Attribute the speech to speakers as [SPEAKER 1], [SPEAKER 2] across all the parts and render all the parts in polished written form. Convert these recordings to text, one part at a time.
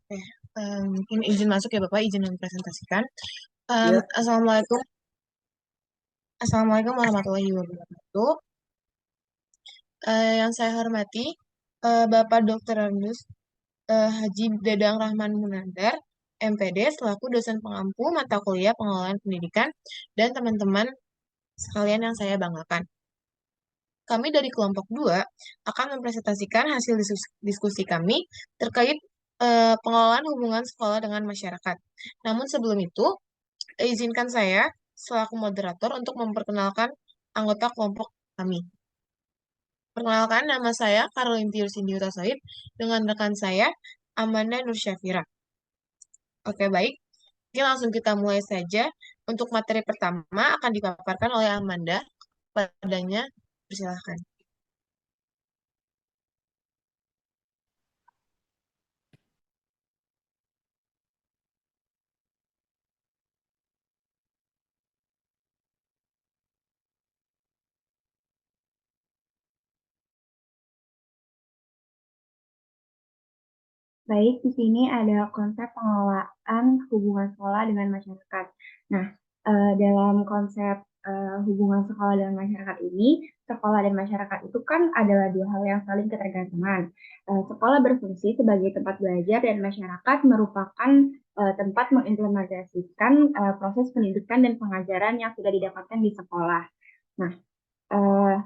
[SPEAKER 1] Oke, mungkin izin masuk ya Bapak, izin mempresentasikan.
[SPEAKER 2] Ya,
[SPEAKER 1] Assalamualaikum, Assalamualaikum warahmatullahi wabarakatuh. Yang saya hormati, Bapak Dr. Andus Haji Dadang Rahman Munandar, MPD, selaku dosen pengampu mata kuliah pengelolaan pendidikan, dan teman-teman sekalian yang saya banggakan. Kami dari kelompok 2 akan mempresentasikan hasil diskusi kami terkait pengelolaan hubungan sekolah dengan masyarakat. Namun sebelum itu, izinkan saya selaku moderator untuk memperkenalkan anggota kelompok kami. Perkenalkan, nama saya Caroline Tius Indiuta Soid dengan rekan saya Amanda Nur Syafira. Oke, baik. Mungkin langsung kita mulai saja. Untuk materi pertama akan dipaparkan oleh Amanda. Padanya, persilahkan.
[SPEAKER 3] Baik, di sini ada konsep pengelolaan hubungan sekolah dengan masyarakat. Nah, dalam konsep hubungan sekolah dengan masyarakat ini, sekolah dan masyarakat itu kan adalah dua hal yang saling ketergantungan. Sekolah berfungsi sebagai tempat belajar dan masyarakat merupakan tempat mengimplementasikan proses pendidikan dan pengajaran yang sudah didapatkan di sekolah. Nah, eh,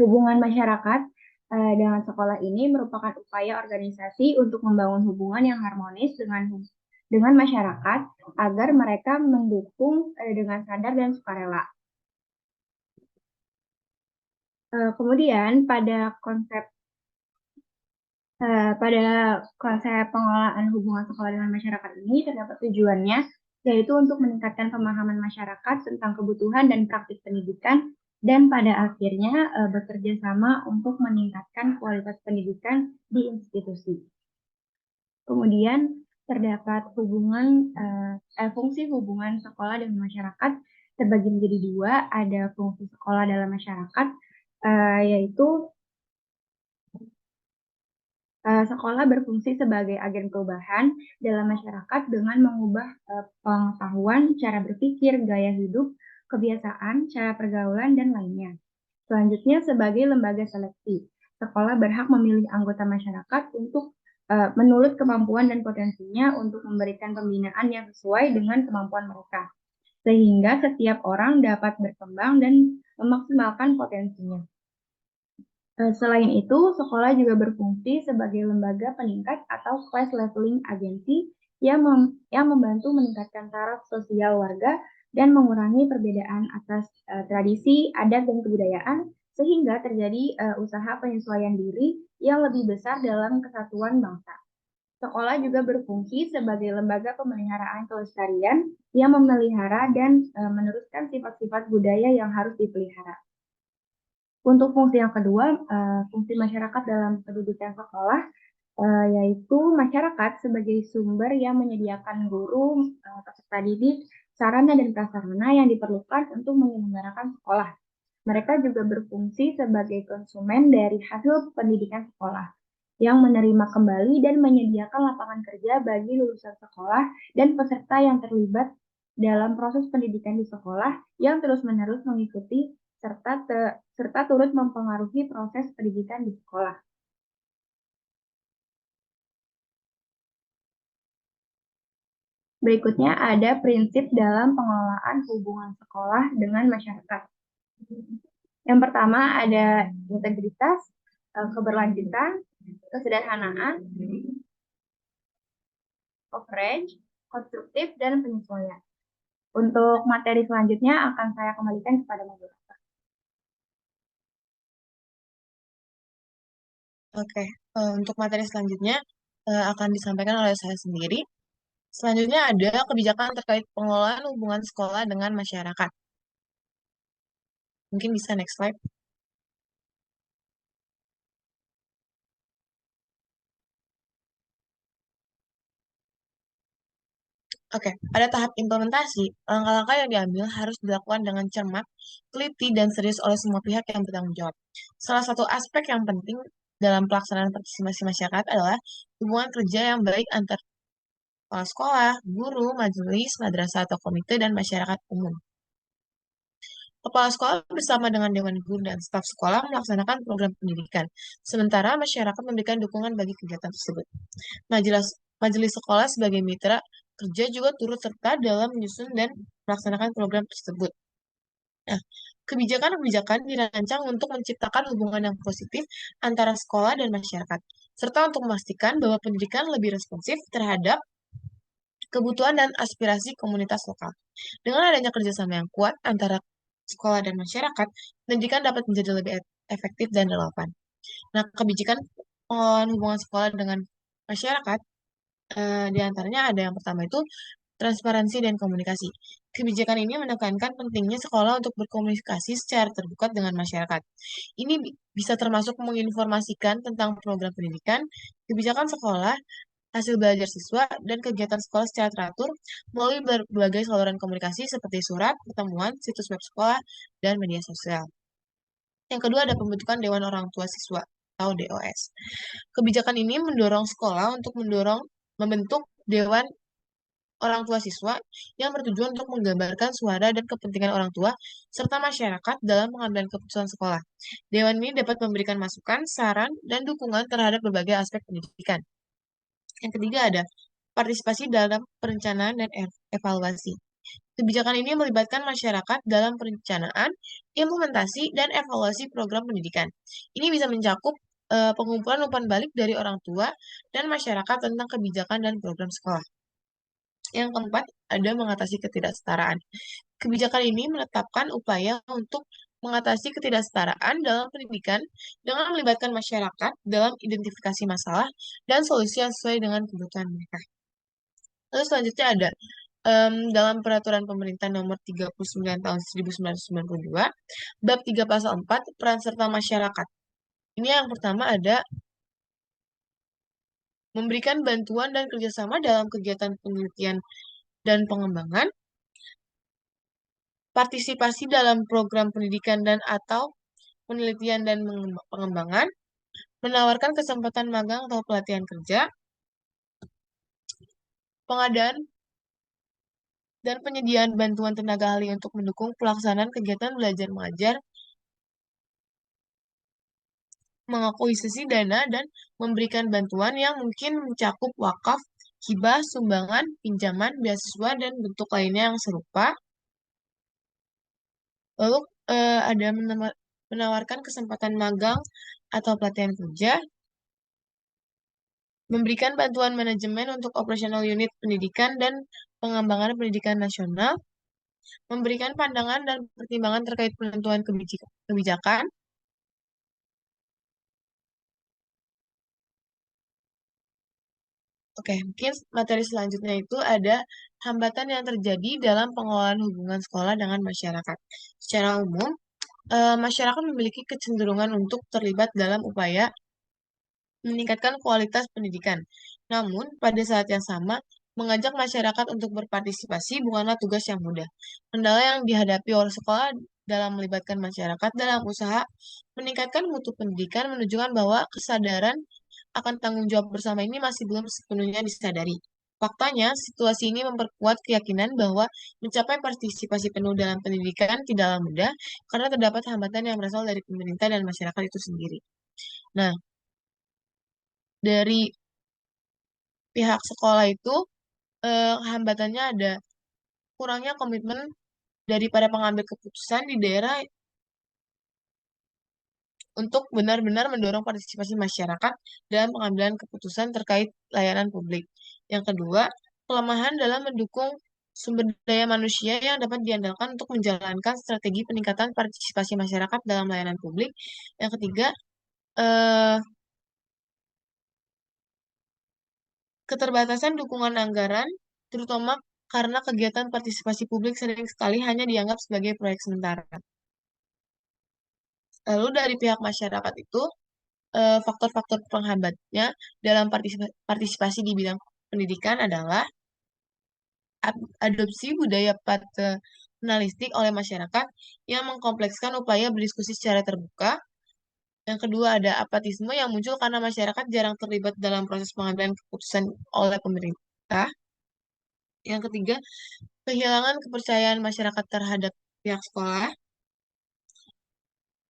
[SPEAKER 3] hubungan masyarakat dengan sekolah ini merupakan upaya organisasi untuk membangun hubungan yang harmonis dengan masyarakat agar mereka mendukung dengan sadar dan sukarela. Kemudian pada konsep pengelolaan hubungan sekolah dengan masyarakat ini terdapat tujuannya, yaitu untuk meningkatkan pemahaman masyarakat tentang kebutuhan dan praktik pendidikan, dan pada akhirnya bekerja sama untuk meningkatkan kualitas pendidikan di institusi. Kemudian terdapat fungsi hubungan sekolah dengan masyarakat terbagi menjadi dua, ada fungsi sekolah dalam masyarakat, yaitu sekolah berfungsi sebagai agen perubahan dalam masyarakat dengan mengubah pengetahuan, cara berpikir, gaya hidup, kebiasaan, cara pergaulan, dan lainnya. Selanjutnya, sebagai lembaga seleksi, sekolah berhak memilih anggota masyarakat untuk menurut kemampuan dan potensinya untuk memberikan pembinaan yang sesuai dengan kemampuan mereka, sehingga setiap orang dapat berkembang dan memaksimalkan potensinya. Selain itu, sekolah juga berfungsi sebagai lembaga peningkat atau class leveling agency yang membantu meningkatkan taraf sosial warga dan mengurangi perbedaan atas tradisi, adat, dan kebudayaan, sehingga terjadi usaha penyesuaian diri yang lebih besar dalam kesatuan bangsa. Sekolah juga berfungsi sebagai lembaga pemeliharaan kelestarian yang memelihara dan meneruskan sifat-sifat budaya yang harus dipelihara. Untuk fungsi yang kedua, fungsi masyarakat dalam pendidikan sekolah, yaitu masyarakat sebagai sumber yang menyediakan guru, peserta didik, sarana dan prasarana yang diperlukan untuk menyelenggarakan sekolah. Mereka juga berfungsi sebagai konsumen dari hasil pendidikan sekolah, yang menerima kembali dan menyediakan lapangan kerja bagi lulusan sekolah dan peserta yang terlibat dalam proses pendidikan di sekolah yang terus-menerus mengikuti serta turut mempengaruhi proses pendidikan di sekolah. Berikutnya ada prinsip dalam pengelolaan hubungan sekolah dengan masyarakat. Yang pertama ada integritas, keberlanjutan, kesederhanaan, coverage, konstruktif, dan penyesuaian. Untuk materi selanjutnya akan saya kembalikan kepada moderator.
[SPEAKER 1] Oke, untuk materi selanjutnya akan disampaikan oleh saya sendiri. Selanjutnya ada kebijakan terkait pengelolaan hubungan sekolah dengan masyarakat. Mungkin bisa next slide. Oke, pada tahap implementasi, langkah-langkah yang diambil harus dilakukan dengan cermat, teliti, dan serius oleh semua pihak yang bertanggung jawab. Salah satu aspek yang penting dalam pelaksanaan partisipasi masyarakat adalah hubungan kerja yang baik antar kepala sekolah, guru, majelis, madrasah atau komite, dan masyarakat umum. Kepala sekolah bersama dengan Dewan Guru dan staf sekolah melaksanakan program pendidikan, sementara masyarakat memberikan dukungan bagi kegiatan tersebut. Majelis, majelis sekolah sebagai mitra kerja juga turut serta dalam menyusun dan melaksanakan program tersebut. Nah, kebijakan-kebijakan dirancang untuk menciptakan hubungan yang positif antara sekolah dan masyarakat, serta untuk memastikan bahwa pendidikan lebih responsif terhadap kebutuhan dan aspirasi komunitas lokal. Dengan adanya kerjasama yang kuat antara sekolah dan masyarakat, pendidikan dapat menjadi lebih efektif dan relevan. Nah, kebijakan pengelolaan hubungan sekolah dengan masyarakat, di antaranya ada yang pertama itu transparansi dan komunikasi. Kebijakan ini menekankan pentingnya sekolah untuk berkomunikasi secara terbuka dengan masyarakat. Ini bisa termasuk menginformasikan tentang program pendidikan, kebijakan sekolah, hasil belajar siswa, dan kegiatan sekolah secara teratur melalui berbagai saluran komunikasi seperti surat, pertemuan, situs web sekolah, dan media sosial. Yang kedua ada pembentukan Dewan Orang Tua Siswa atau DOS. Kebijakan ini mendorong sekolah untuk membentuk Dewan Orang Tua Siswa yang bertujuan untuk menggambarkan suara dan kepentingan orang tua serta masyarakat dalam pengambilan keputusan sekolah. Dewan ini dapat memberikan masukan, saran, dan dukungan terhadap berbagai aspek pendidikan. Yang ketiga ada partisipasi dalam perencanaan dan evaluasi. Kebijakan ini melibatkan masyarakat dalam perencanaan, implementasi, dan evaluasi program pendidikan. Ini bisa mencakup pengumpulan umpan balik dari orang tua dan masyarakat tentang kebijakan dan program sekolah. Yang keempat, ada mengatasi ketidaksetaraan. Kebijakan ini menetapkan upaya untuk mengatasi ketidaksetaraan dalam pendidikan dengan melibatkan masyarakat dalam identifikasi masalah dan solusi yang sesuai dengan kebutuhan mereka. Lalu selanjutnya ada dalam Peraturan Pemerintah Nomor 39 Tahun 1992, Bab 3 Pasal 4, Peran serta Masyarakat. Ini yang pertama ada memberikan bantuan dan kerjasama dalam kegiatan penelitian dan pengembangan, partisipasi dalam program pendidikan dan atau penelitian dan pengembangan, menawarkan kesempatan magang atau pelatihan kerja, pengadaan dan penyediaan bantuan tenaga ahli untuk mendukung pelaksanaan kegiatan belajar mengajar, mengakuisisi dana dan memberikan bantuan yang mungkin mencakup wakaf, hibah, sumbangan, pinjaman, beasiswa, dan bentuk lainnya yang serupa. Lalu ada menawarkan kesempatan magang atau pelatihan kerja, memberikan bantuan manajemen untuk operasional unit pendidikan dan pengembangan pendidikan nasional, memberikan pandangan dan pertimbangan terkait penentuan kebijakan. Oke, mungkin materi selanjutnya itu ada hambatan yang terjadi dalam pengelolaan hubungan sekolah dengan masyarakat. Secara umum, masyarakat memiliki kecenderungan untuk terlibat dalam upaya meningkatkan kualitas pendidikan. Namun, pada saat yang sama, mengajak masyarakat untuk berpartisipasi bukanlah tugas yang mudah. Kendala yang dihadapi oleh sekolah dalam melibatkan masyarakat dalam usaha meningkatkan mutu pendidikan menunjukkan bahwa kesadaran akan tanggung jawab bersama ini masih belum sepenuhnya disadari. Faktanya, situasi ini memperkuat keyakinan bahwa mencapai partisipasi penuh dalam pendidikan tidaklah mudah karena terdapat hambatan yang berasal dari pemerintah dan masyarakat itu sendiri. Nah, dari pihak sekolah itu hambatannya ada kurangnya komitmen daripada pengambil keputusan di daerah untuk benar-benar mendorong partisipasi masyarakat dalam pengambilan keputusan terkait layanan publik. Yang kedua, kelemahan dalam mendukung sumber daya manusia yang dapat diandalkan untuk menjalankan strategi peningkatan partisipasi masyarakat dalam layanan publik. Yang ketiga, eh, keterbatasan dukungan anggaran, terutama karena kegiatan partisipasi publik sering sekali hanya dianggap sebagai proyek sementara. Lalu dari pihak masyarakat itu, faktor-faktor penghambatnya dalam partisipasi di bidang pendidikan adalah adopsi budaya paternalistik oleh masyarakat yang mengkomplekskan upaya berdiskusi secara terbuka, Yang kedua ada apatisme yang muncul karena masyarakat jarang terlibat dalam proses pengambilan keputusan oleh pemerintah. Yang ketiga, kehilangan kepercayaan masyarakat terhadap pihak sekolah.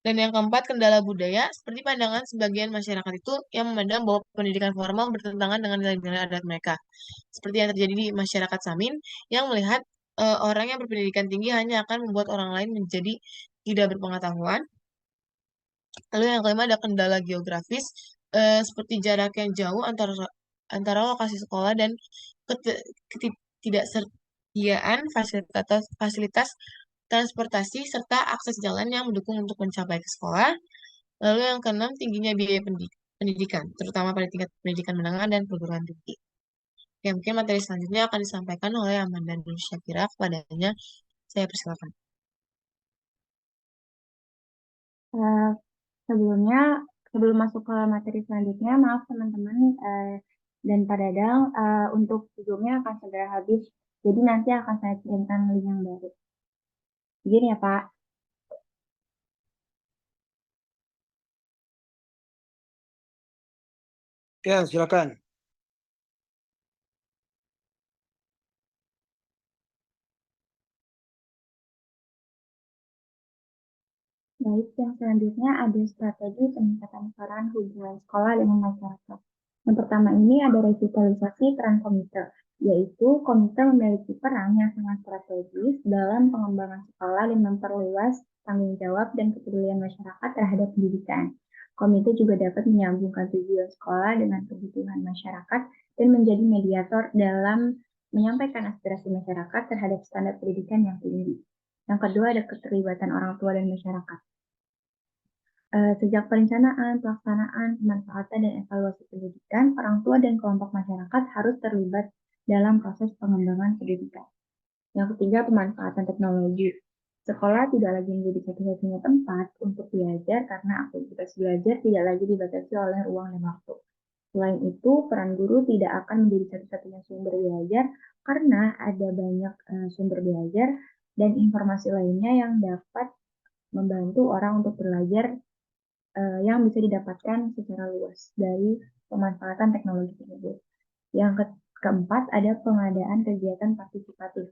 [SPEAKER 1] Dan yang keempat, kendala budaya, seperti pandangan sebagian masyarakat itu yang memandang bahwa pendidikan formal bertentangan dengan nilai-nilai adat mereka. Seperti yang terjadi di masyarakat Samin, yang melihat orang yang berpendidikan tinggi hanya akan membuat orang lain menjadi tidak berpengetahuan. Lalu yang kelima ada kendala geografis, seperti jarak yang jauh antara antara lokasi sekolah dan ketidaksediaan fasilitas, fasilitas transportasi serta akses jalan yang mendukung untuk mencapai ke sekolah. Lalu yang keenam, tingginya biaya pendidikan, terutama pada tingkat pendidikan menengah dan perguruan tinggi. Oke, mungkin materi selanjutnya akan disampaikan oleh Amanda Nur Syakira. Kepadanya, saya persilakan.
[SPEAKER 3] Eh, Sebelumnya, sebelum masuk ke materi selanjutnya, maaf teman-teman dan Pak Dadang, untuk Zoom-nya akan segera habis. Jadi nanti akan saya kirimkan link yang baru. Begini ya Pak.
[SPEAKER 2] Ya, silakan.
[SPEAKER 3] Baik, yang selanjutnya ada strategi peningkatan peran hubungan sekolah dengan masyarakat. Yang pertama ini ada revitalisasi peran komite, yaitu komite memiliki peran yang sangat strategis dalam pengembangan sekolah dan memperluas tanggung jawab dan kepedulian masyarakat terhadap pendidikan. Komite juga dapat menyambungkan tujuan sekolah dengan kebutuhan masyarakat dan menjadi mediator dalam menyampaikan aspirasi masyarakat terhadap standar pendidikan yang tinggi. Yang kedua ada keterlibatan orang tua dan masyarakat. Sejak perencanaan, pelaksanaan, pemanfaatan, dan evaluasi pendidikan, orang tua dan kelompok masyarakat harus terlibat dalam proses pengembangan pendidikan. Yang ketiga, pemanfaatan teknologi. Sekolah tidak lagi menjadi satu-satunya tempat untuk belajar karena aktivitas belajar tidak lagi dibatasi oleh ruang dan waktu. Selain itu, peran guru tidak akan menjadi satu-satunya sumber belajar karena ada banyak sumber belajar dan informasi lainnya yang dapat membantu orang untuk belajar yang bisa didapatkan secara luas dari pemanfaatan teknologi tersebut. Yang keempat ada pengadaan kegiatan partisipatif.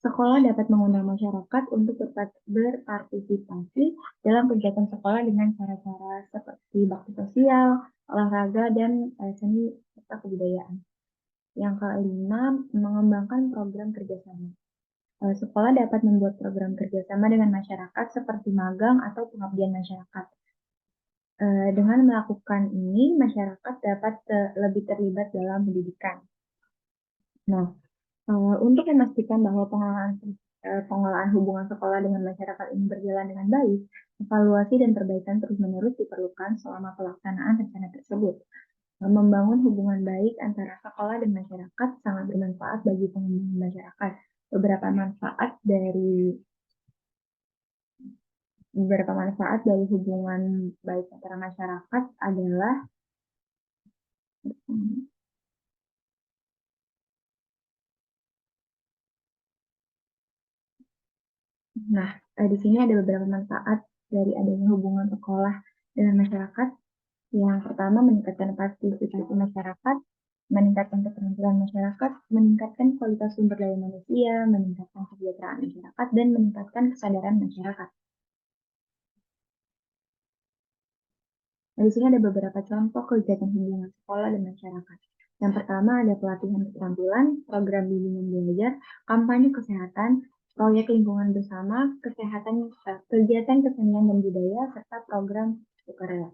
[SPEAKER 3] Sekolah dapat mengundang masyarakat untuk berpartisipasi dalam kegiatan sekolah dengan cara-cara seperti bakti sosial, olahraga, dan seni serta kebudayaan. Yang kelima, mengembangkan program kerjasama. Sekolah dapat membuat program kerjasama dengan masyarakat seperti magang atau pengabdian masyarakat. Dengan melakukan ini, masyarakat dapat lebih terlibat dalam pendidikan. Nah, untuk memastikan bahwa pengelolaan hubungan sekolah dengan masyarakat ini berjalan dengan baik, evaluasi dan perbaikan terus-menerus diperlukan selama pelaksanaan rencana tersebut. Membangun hubungan baik antara sekolah dan masyarakat sangat bermanfaat bagi pengembangan masyarakat. Beberapa manfaat dari hubungan baik antara masyarakat adalah di sini ada beberapa manfaat dari adanya hubungan sekolah dengan masyarakat. Yang pertama, meningkatkan partisipasi masyarakat, meningkatkan keterampilan masyarakat, meningkatkan kualitas sumber daya manusia, meningkatkan kesejahteraan masyarakat, dan meningkatkan kesadaran masyarakat. Di sini ada beberapa contoh kegiatan hubungan sekolah dan masyarakat. Yang pertama ada pelatihan keterampilan, program bimbingan belajar, kampanye kesehatan, proyek lingkungan bersama, kegiatan kesenian dan budaya, serta program sukarela.